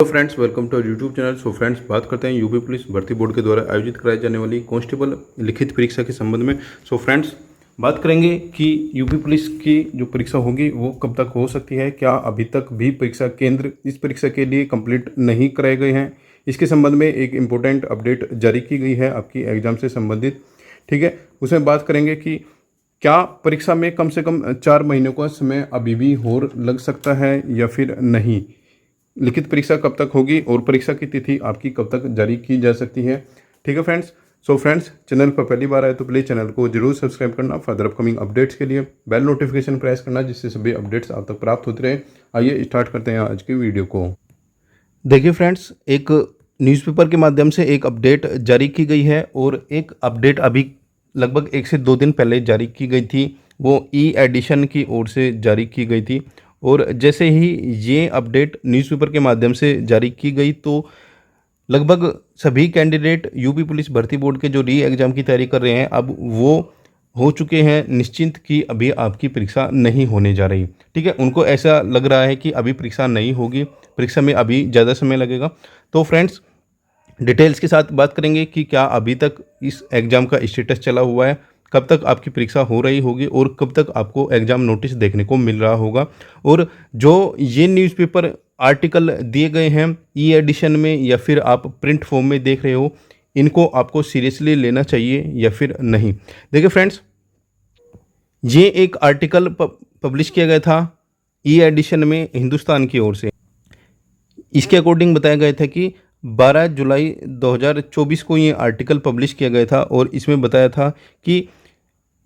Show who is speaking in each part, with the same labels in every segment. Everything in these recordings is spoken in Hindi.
Speaker 1: Friends, welcome to YouTube channel. So friends, बात करते हैं यूपी पुलिस भर्ती बोर्ड के द्वारा आयोजित कराई जाने वाली कांस्टेबल लिखित परीक्षा के संबंध में। सो फ्रेंड्स, बात करेंगे कि यूपी पुलिस की जो परीक्षा होगी वो कब तक हो सकती है, क्या अभी तक भी परीक्षा केंद्र इस परीक्षा के लिए कंप्लीट नहीं कराए गए हैं। इसके संबंध में एक इम्पोर्टेंट अपडेट जारी की गई है आपकी एग्जाम से संबंधित। ठीक है, उसमें बात करेंगे कि क्या परीक्षा में कम से कम 4 महीनों का समय अभी भी और लग सकता है या फिर नहीं, लिखित परीक्षा कब तक होगी और परीक्षा की तिथि आपकी कब तक जारी की जा सकती है। ठीक है फ्रेंड्स, सो फ्रेंड्स, चैनल पर पहली बार आए तो प्लीज़ चैनल को जरूर सब्सक्राइब करना, फर्दर अपकमिंग अपडेट्स के लिए बेल नोटिफिकेशन प्रेस करना, जिससे सभी अपडेट्स आप तक प्राप्त होते रहे। आइए स्टार्ट करते हैं आज की वीडियो को। देखिए फ्रेंड्स, एक न्यूज़पेपर के माध्यम से एक अपडेट जारी की गई है और एक अपडेट अभी लगभग 1 से 2 दिन पहले जारी की गई थी। वो ई एडिशन की ओर से जारी की गई थी और जैसे ही ये अपडेट न्यूज़पेपर के माध्यम से जारी की गई तो लगभग सभी कैंडिडेट यूपी पुलिस भर्ती बोर्ड के जो री एग्ज़ाम की तैयारी कर रहे हैं अब वो हो चुके हैं निश्चिंत कि अभी आपकी परीक्षा नहीं होने जा रही। ठीक है, उनको ऐसा लग रहा है कि अभी परीक्षा नहीं होगी, परीक्षा में अभी ज़्यादा समय लगेगा। तो फ्रेंड्स, डिटेल्स के साथ बात करेंगे कि क्या अभी तक इस एग्ज़ाम का स्टेटस चला हुआ है, कब तक आपकी परीक्षा हो रही होगी और कब तक आपको एग्ज़ाम नोटिस देखने को मिल रहा होगा। और जो ये न्यूज़पेपर आर्टिकल दिए गए हैं ई एडिशन में या फिर आप प्रिंट फॉर्म में देख रहे हो, इनको आपको सीरियसली लेना चाहिए या फिर नहीं। देखिए फ्रेंड्स, ये एक आर्टिकल पब्लिश किया गया था ई एडिशन में हिंदुस्तान की ओर से। इसके अकॉर्डिंग बताया गया था कि 12 जुलाई 2024 को ये आर्टिकल पब्लिश किया गया था और इसमें बताया था कि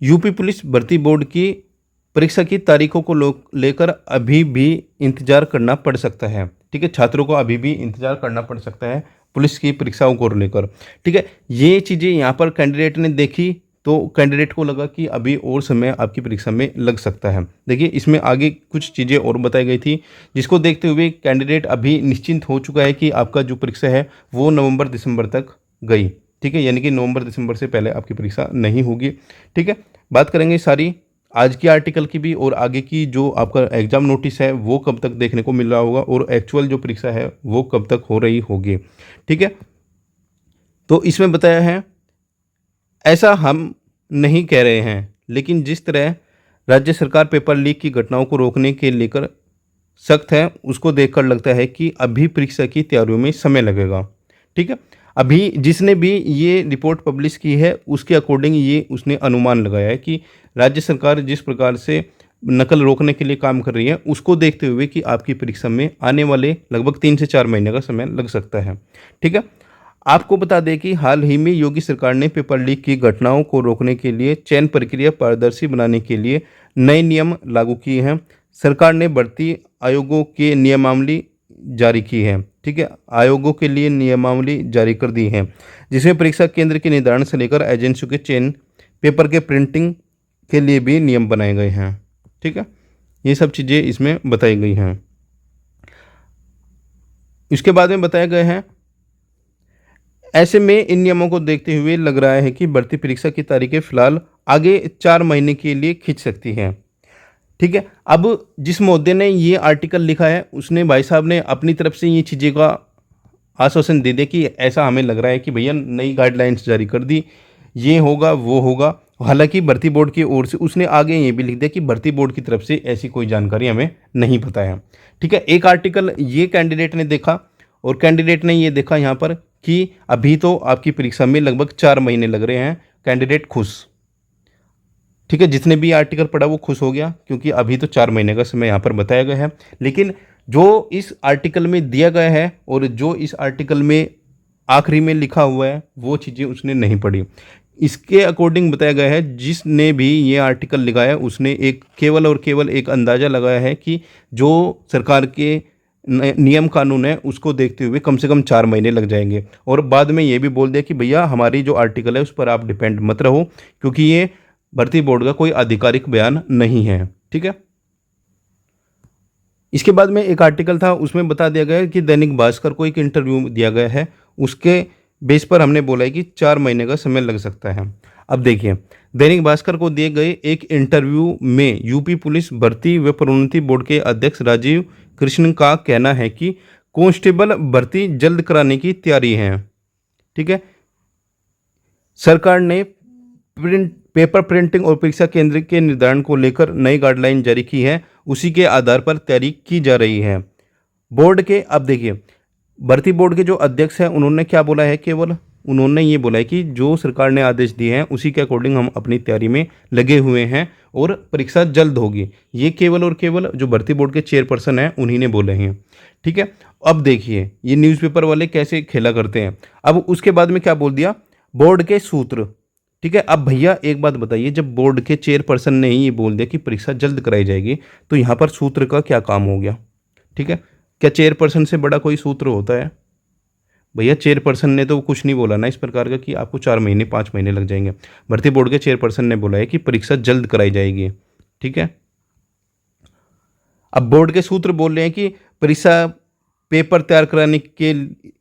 Speaker 1: यूपी पुलिस भर्ती बोर्ड की परीक्षा की तारीखों को लेकर अभी भी इंतज़ार करना पड़ सकता है। ठीक है, छात्रों को अभी भी इंतज़ार करना पड़ सकता है पुलिस की परीक्षाओं को लेकर। ठीक है, ये चीज़ें यहाँ पर कैंडिडेट ने देखी तो कैंडिडेट को लगा कि अभी और समय आपकी परीक्षा में लग सकता है। देखिए, इसमें आगे कुछ चीज़ें और बताई गई थी जिसको देखते हुए कैंडिडेट अभी निश्चिंत हो चुका है कि आपका जो परीक्षा है वो नवंबर दिसंबर तक गई। ठीक है, यानी कि नवंबर दिसंबर से पहले आपकी परीक्षा नहीं होगी। ठीक है, बात करेंगे सारी आज की आर्टिकल की भी और आगे की जो आपका एग्ज़ाम नोटिस है वो कब तक देखने को मिल रहा होगा और एक्चुअल जो परीक्षा है वो कब तक हो रही होगी। ठीक है, तो इसमें बताया है, ऐसा हम नहीं कह रहे हैं, लेकिन जिस तरह राज्य सरकार पेपर लीक की घटनाओं को रोकने के लेकर सख्त है उसको देखकर लगता है कि अभी परीक्षा की तैयारियों में समय लगेगा। ठीक है, अभी जिसने भी ये रिपोर्ट पब्लिश की है उसके अकॉर्डिंग ये उसने अनुमान लगाया है कि राज्य सरकार जिस प्रकार से नकल रोकने के लिए काम कर रही है उसको देखते हुए कि आपकी परीक्षा में आने वाले लगभग 3 से 4 महीने का समय लग सकता है। ठीक है, आपको बता दें कि हाल ही में योगी सरकार ने पेपर लीक की घटनाओं को रोकने के लिए चयन प्रक्रिया पारदर्शी बनाने के लिए नए नियम लागू किए हैं। सरकार ने भर्ती आयोगों के नियमावली जारी की है। ठीक है, आयोगों के लिए नियमावली जारी कर दी है जिसमें परीक्षा केंद्र के निर्धारण से लेकर एजेंसियों के चयन, पेपर के प्रिंटिंग के लिए भी नियम बनाए गए हैं। ठीक है, ये सब चीज़ें इसमें बताई गई हैं। इसके बाद में बताया गया है, ऐसे में इन नियमों को देखते हुए लग रहा है कि भर्ती परीक्षा की तारीखें फिलहाल आगे 4 महीने के लिए खींच सकती हैं। ठीक है, अब जिस महोदय ने ये आर्टिकल लिखा है उसने, भाई साहब ने अपनी तरफ से ये चीज़ें का आश्वासन दे दिया कि ऐसा हमें लग रहा है कि भैया नई गाइडलाइंस जारी कर दी, ये होगा वो होगा। हालांकि भर्ती बोर्ड की ओर से उसने आगे ये भी लिख दिया कि भर्ती बोर्ड की तरफ से ऐसी कोई जानकारी हमें नहीं पता है। ठीक है, एक आर्टिकल ये कैंडिडेट ने देखा और कैंडिडेट ने ये देखा यहाँ पर कि अभी तो आपकी परीक्षा में लगभग 4 महीने लग रहे हैं। कैंडिडेट खुश। ठीक है, जिसने भी आर्टिकल पढ़ा वो खुश हो गया क्योंकि अभी तो 4 महीने का समय यहाँ पर बताया गया है। लेकिन जो इस आर्टिकल में दिया गया है और जो इस आर्टिकल में आखिरी में लिखा हुआ है वो चीज़ें उसने नहीं पढ़ी। इसके अकॉर्डिंग बताया गया है, जिसने भी ये आर्टिकल लिखा है उसने एक केवल और केवल एक अंदाज़ा लगाया है कि जो सरकार के नियम कानून है उसको देखते हुए कम से कम 4 महीने लग जाएंगे। और बाद में ये भी बोल दिया कि भैया हमारी जो आर्टिकल है उस पर आप डिपेंड मत रहो क्योंकि ये भर्ती बोर्ड का कोई आधिकारिक बयान नहीं है। ठीक है, इसके बाद में एक आर्टिकल था उसमें बता दिया गया है कि दैनिक भास्कर को एक इंटरव्यू दिया गया है, उसके बेस पर हमने बोला है कि 4 महीने का समय लग सकता है। अब देखिए, दैनिक भास्कर को दिए गए एक इंटरव्यू में यूपी पुलिस भर्ती व प्रोन्नति बोर्ड के अध्यक्ष राजीव कृष्ण का कहना है कि कांस्टेबल भर्ती जल्द कराने की तैयारी है। ठीक है, सरकार ने पेपर प्रिंटिंग और परीक्षा केंद्र के निर्धारण को लेकर नई गाइडलाइन जारी की है, उसी के आधार पर तैयारी की जा रही है। बोर्ड के, अब देखिए, भर्ती बोर्ड के जो अध्यक्ष हैं उन्होंने क्या बोला है, केवल उन्होंने ये बोला है कि जो सरकार ने आदेश दिए हैं उसी के अकॉर्डिंग हम अपनी तैयारी में लगे हुए हैं और परीक्षा जल्द होगी। ये केवल और केवल जो भर्ती बोर्ड के चेयरपर्सन हैं उन्हीं ने बोले हैं। ठीक है, अब देखिए ये न्यूज़पेपर वाले कैसे खेला करते हैं। अब उसके बाद में क्या बोल दिया, बोर्ड के सूत्र। ठीक है, अब भैया एक बात बताइए, जब बोर्ड के चेयरपर्सन ने ही ये बोल दिया कि परीक्षा जल्द कराई जाएगी, तो यहाँ पर सूत्र का क्या काम हो गया। ठीक है, क्या चेयरपर्सन से बड़ा कोई सूत्र होता है? भैया चेयरपर्सन ने तो कुछ नहीं बोला ना इस प्रकार का कि आपको 4 महीने 5 महीने लग जाएंगे। भर्ती बोर्ड के चेयरपर्सन ने बोला है कि परीक्षा जल्द कराई जाएगी। ठीक है, अब बोर्ड के सूत्र बोल रहे हैं कि परीक्षा पेपर तैयार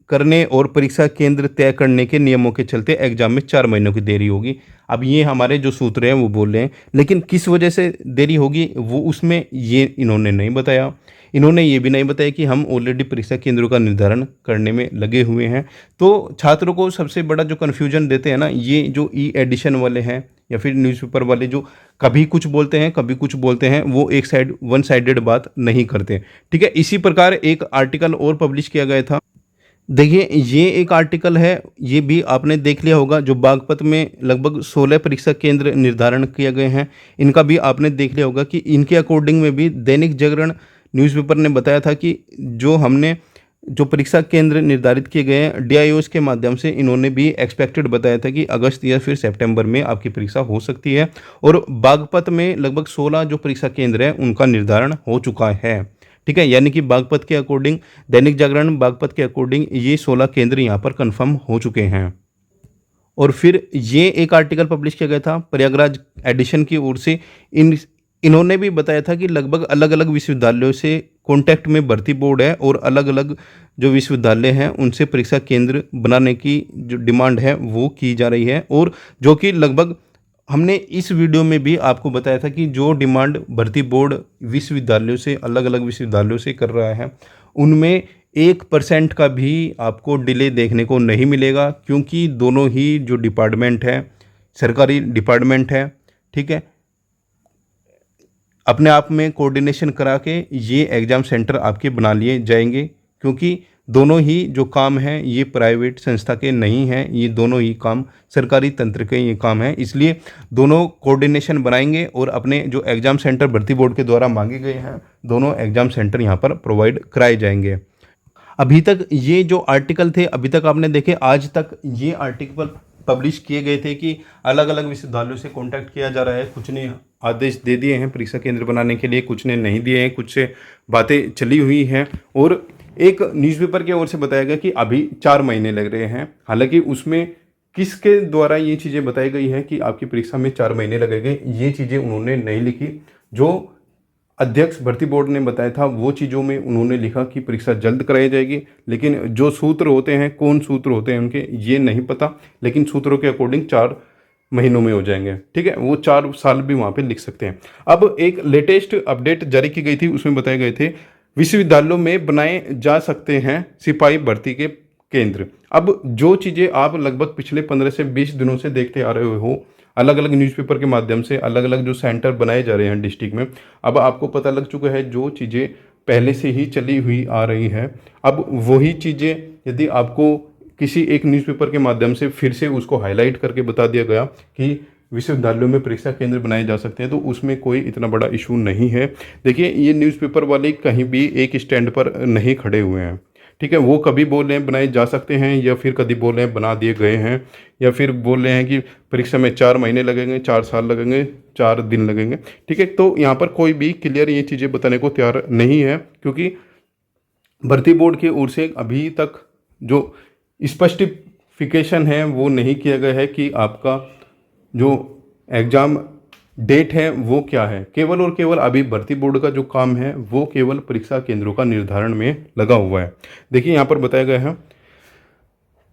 Speaker 1: करने और परीक्षा केंद्र तय करने के नियमों के चलते एग्जाम में 4 महीनों की देरी होगी। अब ये हमारे जो सूत्र हैं वो बोल रहे हैं, लेकिन किस वजह से देरी होगी वो उसमें ये इन्होंने नहीं बताया। इन्होंने ये भी नहीं बताया कि हम ऑलरेडी परीक्षा केंद्रों का निर्धारण करने में लगे हुए हैं। तो छात्रों को सबसे बड़ा जो कन्फ्यूजन देते हैं ना, ये जो ई एडिशन वाले हैं या फिर न्यूज़पेपर वाले, जो कभी कुछ बोलते हैं कभी कुछ बोलते हैं, वो वन साइडेड बात नहीं करते। ठीक है, इसी प्रकार एक आर्टिकल और पब्लिश किया गया था। देखिए ये एक आर्टिकल है, ये भी आपने देख लिया होगा, जो बागपत में लगभग 16 परीक्षा केंद्र निर्धारण किए गए हैं, इनका भी आपने देख लिया होगा कि इनके अकॉर्डिंग में भी दैनिक जागरण न्यूज़पेपर ने बताया था कि जो परीक्षा केंद्र निर्धारित किए गए हैं डीआईओएस के माध्यम से, इन्होंने भी एक्सपेक्टेड बताया था कि अगस्त या फिर सितंबर में आपकी परीक्षा हो सकती है। और बागपत में लगभग 16 जो परीक्षा केंद्र हैं उनका निर्धारण हो चुका है। ठीक है, यानी कि बागपत के अकॉर्डिंग, दैनिक जागरण बागपत के अकॉर्डिंग ये 16 केंद्र यहाँ पर कन्फर्म हो चुके हैं। और फिर ये एक आर्टिकल पब्लिश किया गया था प्रयागराज एडिशन की ओर से। इन्होंने भी बताया था कि लगभग अलग अलग विश्वविद्यालयों से कॉन्टैक्ट में भर्ती बोर्ड है और अलग अलग जो विश्वविद्यालय हैं उनसे परीक्षा केंद्र बनाने की जो डिमांड है वो की जा रही है। और जो कि लगभग हमने इस वीडियो में भी आपको बताया था कि जो डिमांड भर्ती बोर्ड विश्वविद्यालयों से, अलग अलग विश्वविद्यालयों से कर रहा है, उनमें 1% का भी आपको डिले देखने को नहीं मिलेगा, क्योंकि दोनों ही जो डिपार्टमेंट है सरकारी डिपार्टमेंट है। ठीक है, अपने आप में कोऑर्डिनेशन करा के ये एग्ज़ाम सेंटर आपके बना लिए जाएंगे, क्योंकि दोनों ही जो काम हैं ये प्राइवेट संस्था के नहीं हैं, ये दोनों ही काम सरकारी तंत्र के ये काम है। इसलिए दोनों कोऑर्डिनेशन बनाएंगे और अपने जो एग्ज़ाम सेंटर भर्ती बोर्ड के द्वारा मांगे गए हैं, दोनों एग्ज़ाम सेंटर यहाँ पर प्रोवाइड कराए जाएंगे। अभी तक ये जो आर्टिकल थे, अभी तक आपने देखे, आज तक ये आर्टिकल पब्लिश किए गए थे कि अलग अलग विश्वविद्यालयों से कांटेक्ट किया जा रहा है। कुछ ने आदेश दे दिए हैं परीक्षा केंद्र बनाने के लिए, कुछ ने नहीं दिए हैं, कुछ से बातें चली हुई हैं। और एक न्यूज़पेपर की ओर से बताया गया कि अभी 4 महीने लग रहे हैं। हालांकि उसमें किसके द्वारा ये चीज़ें बताई गई हैं कि आपकी परीक्षा में 4 महीने लगेंगे, ये चीज़ें उन्होंने नहीं लिखी। जो अध्यक्ष भर्ती बोर्ड ने बताया था वो चीज़ों में उन्होंने लिखा कि परीक्षा जल्द कराई जाएगी, लेकिन जो सूत्र होते हैं, कौन सूत्र होते हैं उनके, ये नहीं पता। लेकिन सूत्रों के अकॉर्डिंग 4 महीनों में हो जाएंगे। ठीक है, वो 4 साल भी वहाँ पे लिख सकते हैं। अब एक लेटेस्ट अपडेट जारी की गई थी, उसमें बताए गए थे विश्वविद्यालयों में बनाए जा सकते हैं सिपाही भर्ती के केंद्र। अब जो चीज़ें आप लगभग पिछले 15 से 20 दिनों से देखते आ रहे हो, अलग अलग न्यूज़पेपर के माध्यम से अलग अलग जो सेंटर बनाए जा रहे हैं डिस्ट्रिक्ट में, अब आपको पता लग चुका है जो चीज़ें पहले से ही चली हुई आ रही हैं। अब वही चीज़ें यदि आपको किसी एक न्यूज़पेपर के माध्यम से फिर से उसको हाईलाइट करके बता दिया गया कि विश्वविद्यालयों में परीक्षा केंद्र बनाए जा सकते हैं, तो उसमें कोई इतना बड़ा इशू नहीं है। देखिए ये न्यूज़पेपर वाले कहीं भी एक स्टैंड पर नहीं खड़े हुए हैं। ठीक है, वो कभी बोल रहे हैं बनाए जा सकते हैं, या फिर कभी बोल रहे हैं बना दिए गए हैं, या फिर बोल रहे हैं कि परीक्षा में 4 महीने लगेंगे, 4 साल लगेंगे, 4 दिन लगेंगे। ठीक है, तो यहाँ पर कोई भी क्लियर ये चीज़ें बताने को तैयार नहीं है, क्योंकि भर्ती बोर्ड की ओर से अभी तक जो स्पष्टिफिकेशन है वो नहीं किया गया है कि आपका जो एग्ज़ाम डेट है वो क्या है। केवल और केवल अभी भर्ती बोर्ड का जो काम है वो केवल परीक्षा केंद्रों का निर्धारण में लगा हुआ है। देखिए यहाँ पर बताया गया है,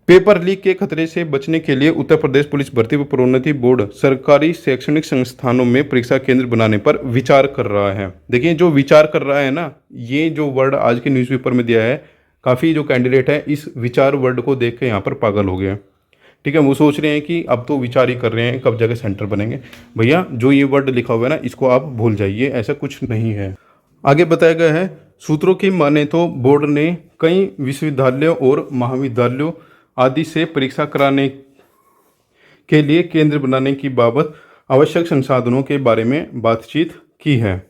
Speaker 1: पेपर लीक के खतरे से बचने के लिए उत्तर प्रदेश पुलिस भर्ती व प्रोन्नति बोर्ड सरकारी शैक्षणिक संस्थानों में परीक्षा केंद्र बनाने पर विचार कर रहा है। देखिए जो विचार कर रहा है ना, ये जो वर्ड आज के न्यूज़पेपर में दिया है, काफ़ी जो कैंडिडेट है इस विचार वर्ड को देख के यहाँ पर पागल हो गए हैं। ठीक है, वो सोच रहे हैं कि अब तो विचार ही कर रहे हैं कब जगह सेंटर बनेंगे। भैया जो ये वर्ड लिखा हुआ है ना, इसको आप भूल जाइए, ऐसा कुछ नहीं है। आगे बताया गया है, सूत्रों की माने तो बोर्ड ने कई विश्वविद्यालयों और महाविद्यालयों आदि से परीक्षा कराने के लिए केंद्र बनाने की बाबत आवश्यक संसाधनों के बारे में बातचीत की है,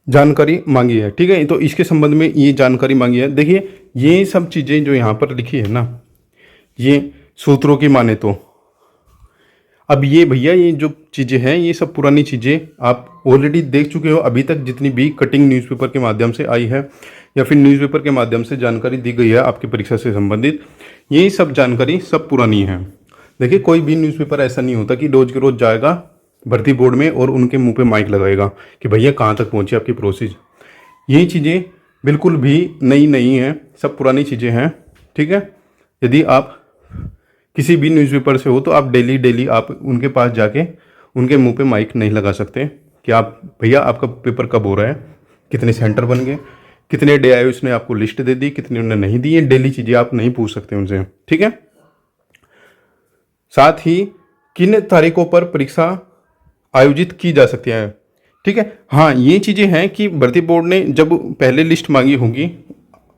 Speaker 1: जानकारी मांगी है। ठीक है, तो इसके संबंध में ये जानकारी मांगी है। देखिए ये सब चीज़ें जो यहाँ पर लिखी है ना, ये सूत्रों की माने तो, अब ये भैया ये जो चीज़ें हैं ये सब पुरानी चीज़ें आप ऑलरेडी देख चुके हो। अभी तक जितनी भी कटिंग न्यूज़पेपर के माध्यम से आई है या फिर न्यूज़पेपर के माध्यम से जानकारी दी गई है आपकी परीक्षा से संबंधित, ये सब जानकारी सब पुरानी है। देखिए कोई भी न्यूज़पेपर ऐसा नहीं होता कि रोज़ के रोज़ जाएगा भर्ती बोर्ड में और उनके मुंह पे माइक लगाएगा कि भैया कहाँ तक पहुँची आपकी प्रोसेस। ये चीज़ें बिल्कुल भी नई नहीं हैं, सब पुरानी चीज़ें हैं। ठीक है, यदि आप किसी भी न्यूज़पेपर से हो तो आप डेली आप उनके पास जाके उनके मुंह पे माइक नहीं लगा सकते कि आप भैया आपका पेपर कब हो रहा है, कितने सेंटर बन गए, कितने डे आए, उसने आपको लिस्ट दे दी, कितने उन्होंने नहीं दी। ये डेली चीज़ें आप नहीं पूछ सकते उनसे। ठीक है, साथ ही किन तारीखों पर परीक्षा आयोजित की जा सकती है। ठीक है, हाँ ये चीज़ें हैं कि भर्ती बोर्ड ने जब पहले लिस्ट मांगी होगी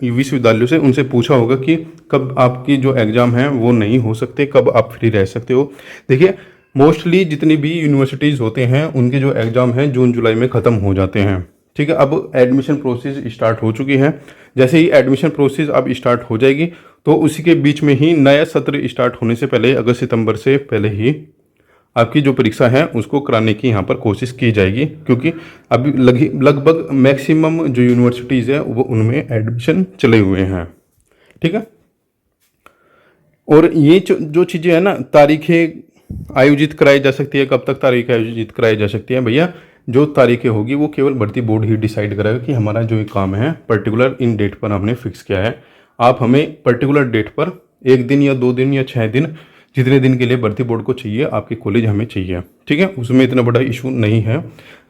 Speaker 1: विश्वविद्यालयों से, उनसे पूछा होगा कि कब आपकी जो एग्ज़ाम है वो नहीं हो सकते, कब आप फ्री रह सकते हो। देखिए मोस्टली जितनी भी यूनिवर्सिटीज़ होते हैं उनके जो एग्ज़ाम हैं जून जुलाई में ख़त्म हो जाते हैं। ठीक है, अब एडमिशन प्रोसेस स्टार्ट हो चुकी है। जैसे ही एडमिशन प्रोसेस अब स्टार्ट हो जाएगी तो उसी के बीच में ही नया सत्र स्टार्ट होने से पहले अगस्त सितंबर से पहले ही आपकी जो परीक्षा है उसको कराने की यहाँ पर कोशिश की जाएगी, क्योंकि अभी लगभग मैक्सिमम जो यूनिवर्सिटीज़ है वो उनमें एडमिशन चले हुए हैं। ठीक है, और ये जो चीज़ें हैं ना, तारीखें आयोजित कराई जा सकती है, कब तक तारीख आयोजित कराई जा सकती है, भैया जो तारीखें होगी वो केवल भर्ती बोर्ड ही डिसाइड करेगा कि हमारा जो ये काम है पर्टिकुलर इन डेट पर हमने फिक्स किया है। आप हमें पर्टिकुलर डेट पर 1 दिन या 2 दिन या 6 दिन, जितने दिन के लिए भर्ती बोर्ड को चाहिए आपके कॉलेज हमें चाहिए। ठीक है, उसमें इतना बड़ा इशू नहीं है,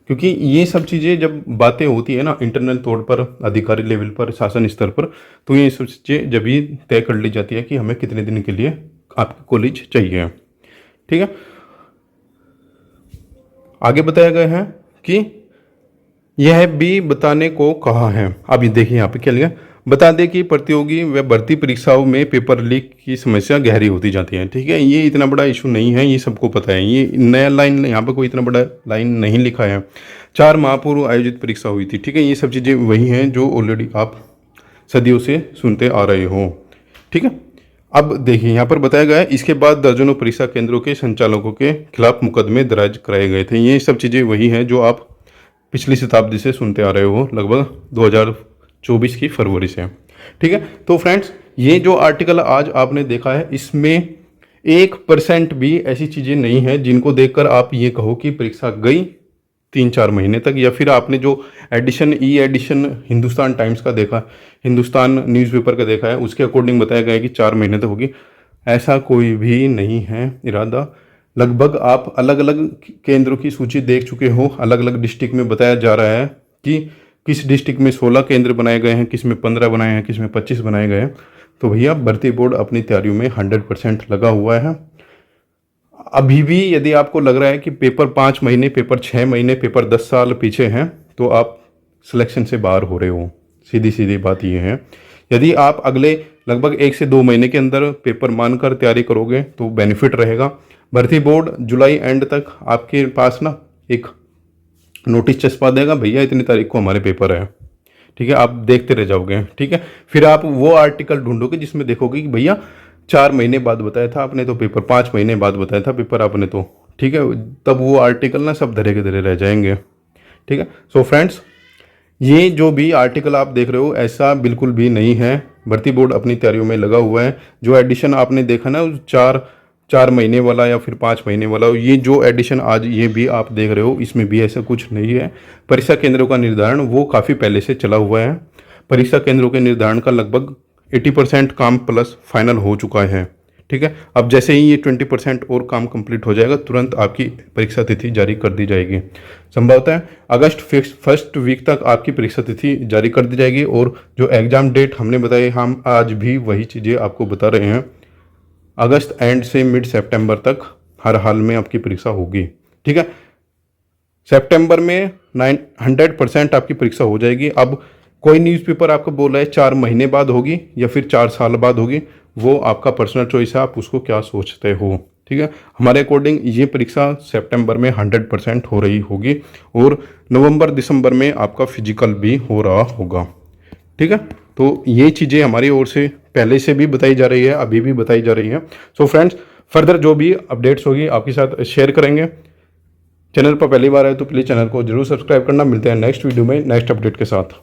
Speaker 1: क्योंकि ये सब चीज़ें जब बातें होती है ना इंटरनल तौर पर, अधिकारी लेवल पर, शासन स्तर पर, तो ये सब चीज़ें जब ही तय कर ली जाती है कि हमें कितने दिन के लिए आपके कॉलेज चाहिए। ठीक है, आगे बताया गया है कि यह भी बताने को कहा है। अब ये देखिए यहाँ पे क्या लिखा, बता दें कि प्रतियोगी व भर्ती परीक्षाओं में पेपर लीक की समस्या गहरी होती जाती है। ठीक है, ये इतना बड़ा इशू नहीं है, ये सबको पता है। ये नया लाइन यहाँ पे कोई इतना बड़ा लाइन नहीं लिखा है। 4 माह पूर्व आयोजित परीक्षा हुई थी। ठीक है, ये सब चीज़ें वही हैं जो ऑलरेडी आप सदियों से सुनते आ रहे हो। ठीक है, अब देखिए यहाँ पर बताया गया है, इसके बाद दर्जनों परीक्षा केंद्रों के संचालकों के खिलाफ मुकदमे दर्ज कराए गए थे। ये सब चीज़ें वही हैं जो आप पिछली शताब्दी से सुनते आ रहे हो, लगभग 2024 की फरवरी से। ठीक है, तो फ्रेंड्स ये जो आर्टिकल आज आपने देखा है इसमें 1% भी ऐसी चीज़ें नहीं है जिनको देखकर आप ये कहो कि परीक्षा गई 3-4 महीने तक, या फिर आपने जो एडिशन एडिशन हिंदुस्तान टाइम्स का देखा, हिंदुस्तान न्यूज़पेपर का देखा है, उसके अकॉर्डिंग बताया गया है कि 4 महीने तक होगी। ऐसा कोई भी नहीं है इरादा। लगभग आप अलग अलग केंद्रों की सूची देख चुके हो, अलग अलग डिस्ट्रिक्ट में बताया जा रहा है कि किस डिस्ट्रिक्ट में 16 केंद्र बनाए गए हैं, किस में 15 बनाए हैं, किस में 25 बनाए गए हैं। तो भैया भर्ती बोर्ड अपनी तैयारियों में 100% लगा हुआ है। अभी भी यदि आपको लग रहा है कि पेपर 5 महीने, पेपर 6 महीने, पेपर 10 साल पीछे हैं, तो आप सिलेक्शन से बाहर हो रहे हो। सीधी सीधी बात ये है। यदि आप अगले लगभग 1 से 2 महीने के अंदर पेपर मानकर तैयारी करोगे तो बेनिफिट रहेगा। भर्ती बोर्ड जुलाई एंड तक आपके पास ना एक नोटिस चस्पा देगा, भैया इतनी तारीख को हमारे पेपर है। ठीक है, आप देखते रह जाओगे। ठीक है, फिर आप वो आर्टिकल ढूंढोगे जिसमें देखोगे कि भैया 4 महीने बाद बताया था आपने तो पेपर, 5 महीने बाद बताया था पेपर आपने तो। ठीक है, तब वो आर्टिकल ना सब धरे के धरे रह जाएंगे। ठीक है, सो फ्रेंड्स ये जो भी आर्टिकल आप देख रहे हो ऐसा बिल्कुल भी नहीं है। भर्ती बोर्ड अपनी तैयारियों में लगा हुआ है। जो एडिशन आपने देखा ना 4 महीने वाला या फिर 5 महीने वाला, ये जो एडिशन आज ये भी आप देख रहे हो इसमें भी ऐसा कुछ नहीं है। परीक्षा केंद्रों का निर्धारण वो काफ़ी पहले से चला हुआ है। परीक्षा केंद्रों के निर्धारण का लगभग 80% काम प्लस फाइनल हो चुका है। ठीक है। अब जैसे ही ये 20% और काम कंप्लीट हो जाएगा तुरंत आपकी परीक्षा तिथि जारी कर दी जाएगी। संभवतः अगस्त फर्स्ट वीक तक आपकी परीक्षा तिथि जारी कर दी जाएगी। और जो एग्ज़ाम डेट हमने बताई, हम आज भी वही चीज़ें आपको बता रहे हैं। अगस्त एंड से मिड सितंबर तक हर हाल में आपकी परीक्षा होगी, ठीक है। सितंबर में 100% आपकी परीक्षा हो जाएगी। अब कोई न्यूज़पेपर आपको बोल रहा है 4 महीने बाद होगी या फिर 4 साल बाद होगी, वो आपका पर्सनल चॉइस है, आप उसको क्या सोचते हो, ठीक है। हमारे अकॉर्डिंग ये परीक्षा सितंबर में 100% हो रही होगी और नवंबर दिसंबर में आपका फिजिकल भी हो रहा होगा, ठीक है। तो ये चीज़ें हमारी ओर से पहले से भी बताई जा रही है, अभी भी बताई जा रही है। सो फ्रेंड्स, फर्दर जो भी अपडेट्स होगी आपके साथ शेयर करेंगे। चैनल पर पहली बार आए तो प्लीज़ चैनल को जरूर सब्सक्राइब करना। मिलते हैं नेक्स्ट वीडियो में नेक्स्ट अपडेट के साथ।